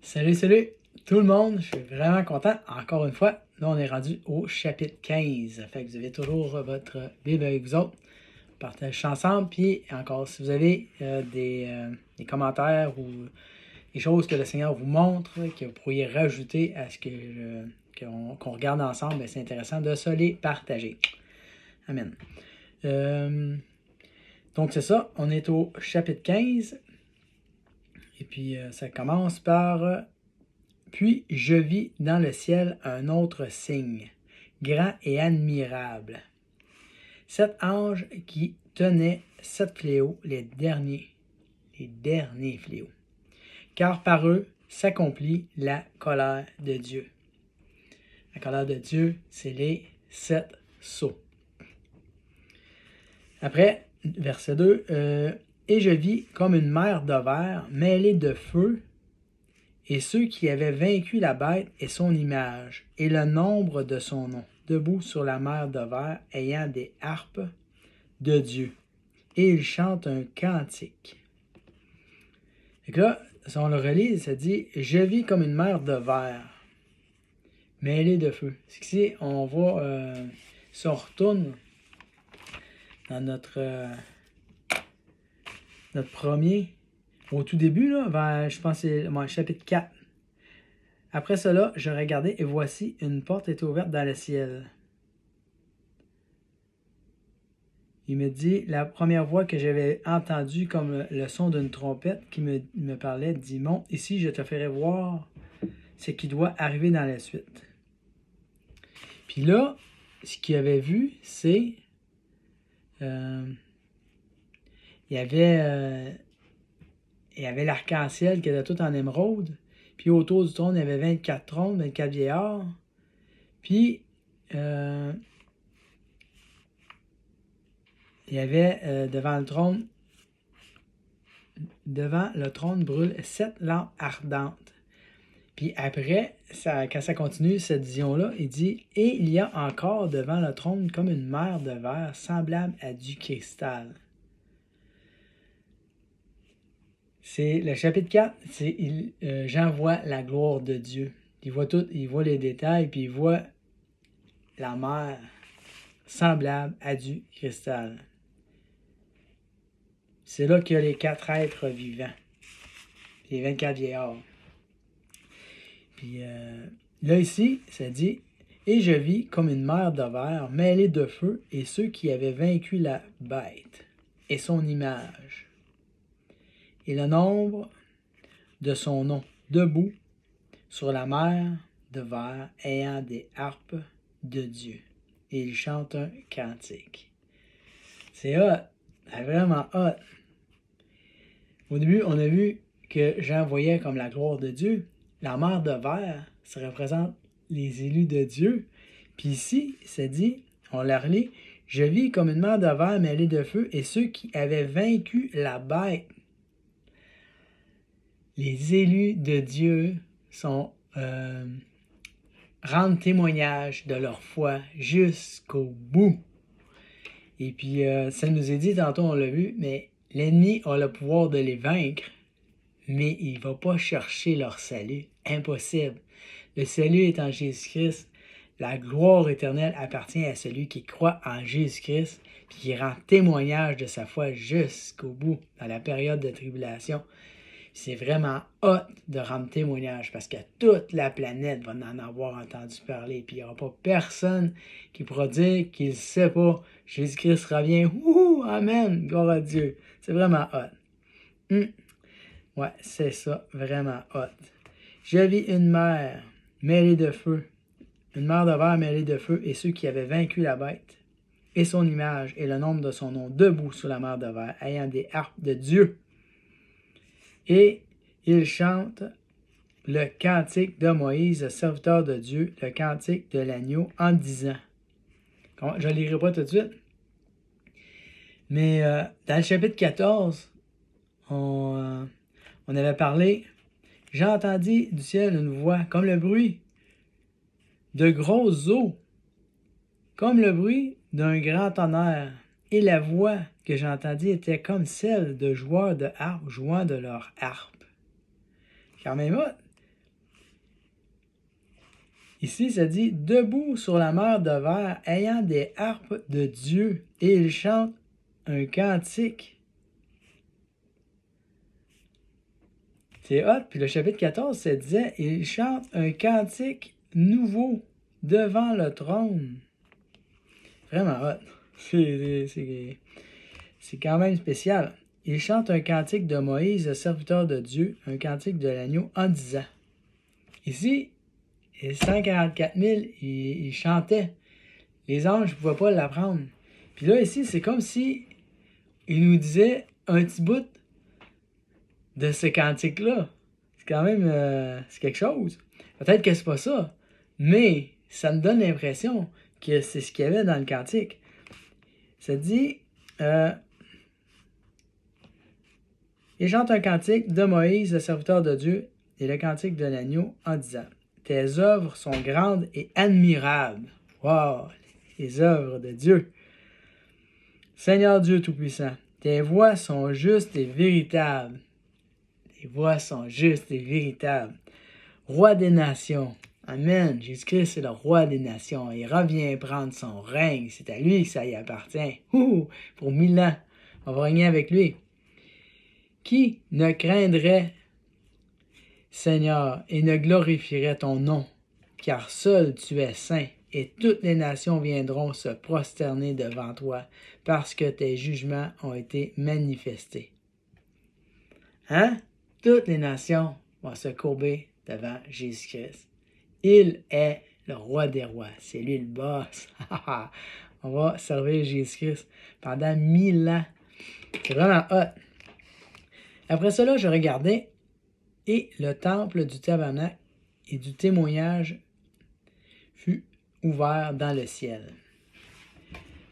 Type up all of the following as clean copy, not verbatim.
Salut tout le monde, je suis vraiment content. Encore une fois, là on est rendu au chapitre 15. Fait que vous avez toujours votre Bible avec vous autres. On partage ça ensemble. Puis encore, si vous avez des commentaires ou des choses que le Seigneur vous montre, que vous pourriez rajouter à ce qu'on regarde ensemble, ben, c'est intéressant de se les partager. Amen. Donc c'est ça, on est au chapitre 15. Et puis ça commence par... Puis je vis dans le ciel un autre signe, grand et admirable. 7 anges qui tenaient 7 fléaux, les derniers fléaux. Car par eux s'accomplit la colère de Dieu. La colère de Dieu, c'est les 7 sceaux. Après, verset 2, et je vis comme une mer de verre mêlée de feu, et ceux qui avaient vaincu la bête et son image, et le nombre de son nom, debout sur la mer de verre, ayant des harpes de Dieu. Et ils chantent un cantique. Et là, si on le relit, ça dit « Je vis comme une mer de verre, mêlée de feu ». C'est qu'ici, on va, si on retourne dans notre premier... Au tout début, là, vers, je pense que c'est le chapitre 4. Après cela, je regardai et voici une porte était ouverte dans le ciel. Il me dit, la première voix que j'avais entendue comme le son d'une trompette qui me parlait, dit, monte ici, je te ferai voir ce qui doit arriver dans la suite. Puis là, ce qu'il avait vu, c'est, il y avait l'arc-en-ciel qui était tout en émeraude. Puis autour du trône, il y avait 24 trônes, 24 vieillards. Puis, il y avait devant le trône brûle 7 lampes ardentes. Puis après, quand ça continue, cette vision-là, il dit « Et il y a encore devant le trône comme une mer de verre semblable à du cristal. » C'est le chapitre 4, Jean voit la gloire de Dieu. Il voit tout, il voit les détails, puis il voit la mer semblable à du cristal. C'est là qu'il y a les 4 êtres vivants, les 24 vieillards. Puis là ici, ça dit « Et je vis comme une mer de verre mêlée de feu, et ceux qui avaient vaincu la bête et son image. Et le nombre de son nom, debout sur la mer de verre, ayant des harpes de Dieu. Et ils chantent un cantique. » C'est hot, c'est vraiment hot. Au début, on a vu que Jean voyait comme la gloire de Dieu. La mer de verre, ça représente les élus de Dieu. Puis ici, ça dit, on la relit, « Je vis comme une mer de verre mêlée de feu, et ceux qui avaient vaincu la bête. » Les élus de Dieu rendent témoignage de leur foi jusqu'au bout. Et puis, ça nous est dit, tantôt on l'a vu, mais l'ennemi a le pouvoir de les vaincre, mais il ne va pas chercher leur salut. Impossible. Le salut est en Jésus-Christ. La gloire éternelle appartient à celui qui croit en Jésus-Christ, puis qui rend témoignage de sa foi jusqu'au bout, dans la période de tribulation. C'est vraiment hot de rendre témoignage parce que toute la planète va en avoir entendu parler. Puis il n'y aura pas personne qui pourra dire qu'il ne sait pas. Jésus-Christ revient. Wouhou! Amen! Gloire à Dieu. C'est vraiment hot. Ouais, c'est ça. Vraiment hot. Je vis une mer mêlée de feu. Une mer de verre mêlée de feu et ceux qui avaient vaincu la bête et son image et le nombre de son nom debout sur la mer de verre, ayant des harpes de Dieu. Et ils chantent le cantique de Moïse, serviteur de Dieu, le cantique de l'agneau, en disant. Je ne lirai pas tout de suite. Mais dans le chapitre 14, on avait parlé. J'entendis du ciel une voix, comme le bruit de grosses eaux, comme le bruit d'un grand tonnerre. Et la voix que j'entendis était comme celle de joueurs de harpe jouant de leur harpe. Quand même, Ici, ça dit « Debout sur la mer de verre, ayant des harpes de Dieu, et ils chantent un cantique. » C'est hot. Puis le chapitre 14, ça disait « Ils chantent un cantique nouveau devant le trône. » Vraiment hot. C'est quand même spécial. Ils chantent un cantique de Moïse, le serviteur de Dieu, un cantique de l'agneau en disant. Ici, les 144 000, ils chantaient. Les anges ne pouvaient pas l'apprendre. Puis là, ici, c'est comme si il nous disait un petit bout de ce cantique-là. C'est quand même c'est quelque chose. Peut-être que c'est pas ça, mais ça me donne l'impression que c'est ce qu'il y avait dans le cantique. Ça dit il chante un cantique de Moïse, le serviteur de Dieu, et le cantique de l'agneau en disant Tes œuvres sont grandes et admirables. Wow! Les œuvres de Dieu. Seigneur Dieu Tout-Puissant, tes voies sont justes et véritables. Tes voies sont justes et véritables. Roi des nations. Amen. Jésus-Christ est le roi des nations. Il revient prendre son règne. C'est à lui que ça y appartient. Pour 1000 ans. On va régner avec lui. Qui ne craindrait, Seigneur, et ne glorifierait ton nom, car seul tu es saint, et toutes les nations viendront se prosterner devant toi, parce que tes jugements ont été manifestés. Hein? Toutes les nations vont se courber devant Jésus-Christ. Il est le roi des rois. C'est lui le boss. On va servir Jésus-Christ pendant 1000 ans. C'est vraiment hot. Après cela, je regardais, et le temple du tabernacle et du témoignage fut ouvert dans le ciel.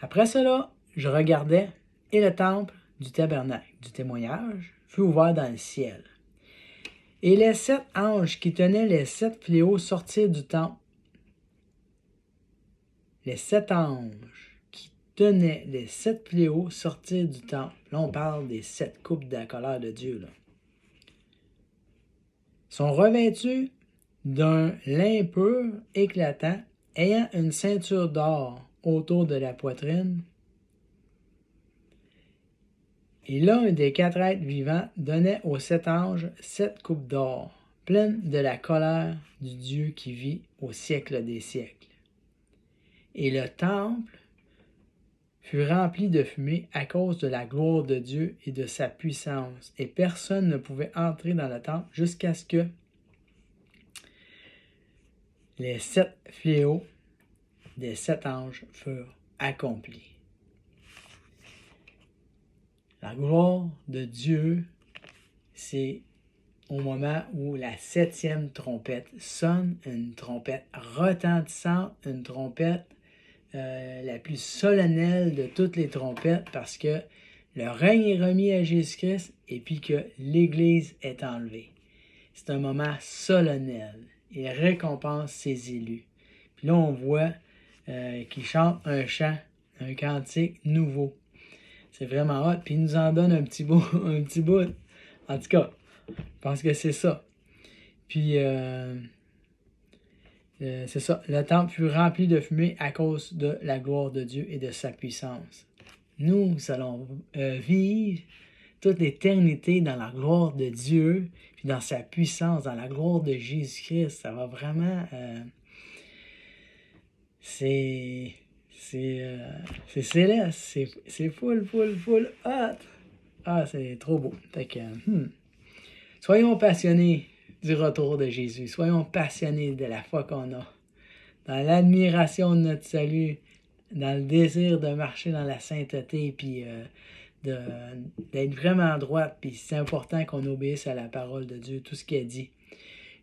Après cela, je regardais, et le temple du tabernacle du témoignage fut ouvert dans le ciel. Et les 7 anges qui tenaient les 7 fléaux sortirent du temple. Les 7 anges qui tenaient les 7 fléaux sortirent du temple. Là, on parle des 7 coupes de la colère de Dieu. Là. Sont revêtus d'un lin pur éclatant, ayant une ceinture d'or autour de la poitrine. Et l'un des 4 êtres vivants donnait aux 7 anges 7 coupes d'or, pleines de la colère du Dieu qui vit au siècle des siècles. Et le temple fut rempli de fumée à cause de la gloire de Dieu et de sa puissance, et personne ne pouvait entrer dans le temple jusqu'à ce que les 7 fléaux des 7 anges furent accomplis. La gloire de Dieu, c'est au moment où la 7e trompette sonne, une trompette retentissante, une trompette la plus solennelle de toutes les trompettes, parce que le règne est remis à Jésus-Christ et puis que l'Église est enlevée. C'est un moment solennel. Il récompense ses élus. Puis là, on voit qu'il chante un chant, un cantique nouveau. C'est vraiment hot. Puis il nous en donne un petit bout. En tout cas, je pense que c'est ça. Puis, c'est ça. Le temple fut rempli de fumée à cause de la gloire de Dieu et de sa puissance. Nous allons vivre toute l'éternité dans la gloire de Dieu, puis dans sa puissance, dans la gloire de Jésus-Christ. Ça va vraiment... c'est céleste, c'est full hot. Ah, c'est trop beau. Fait que, soyons passionnés du retour de Jésus. Soyons passionnés de la foi qu'on a. Dans l'admiration de notre salut, dans le désir de marcher dans la sainteté, puis d'être vraiment droit. Puis c'est important qu'on obéisse à la parole de Dieu, tout ce qu'il a dit.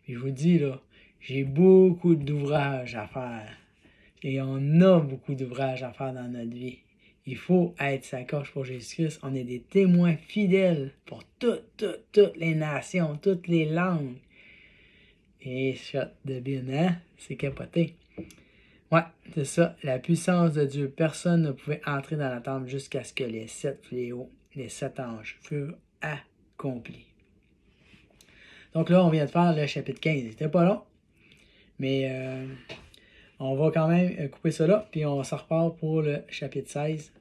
Puis je vous dis, là, j'ai beaucoup d'ouvrages à faire. Et on a beaucoup d'ouvrages à faire dans notre vie. Il faut être sa coche pour Jésus-Christ. On est des témoins fidèles pour toutes les nations, toutes les langues. Et shot de bien, hein? C'est capoté. Ouais, c'est ça. La puissance de Dieu. Personne ne pouvait entrer dans la temple jusqu'à ce que les 7 fléaux, les 7 anges furent accomplis. Donc là, on vient de faire le chapitre 15. C'était pas long, mais on va quand même couper ça là, puis on s'en repart pour le chapitre 16.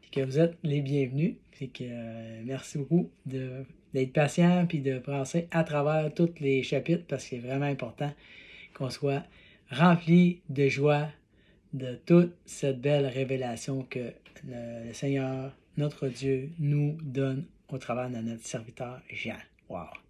Puis que vous êtes les bienvenus. Puis que merci beaucoup d'être patient, puis de passer à travers tous les chapitres, parce que c'est vraiment important qu'on soit rempli de joie de toute cette belle révélation que le Seigneur, notre Dieu, nous donne au travers de notre serviteur Jean. Wow!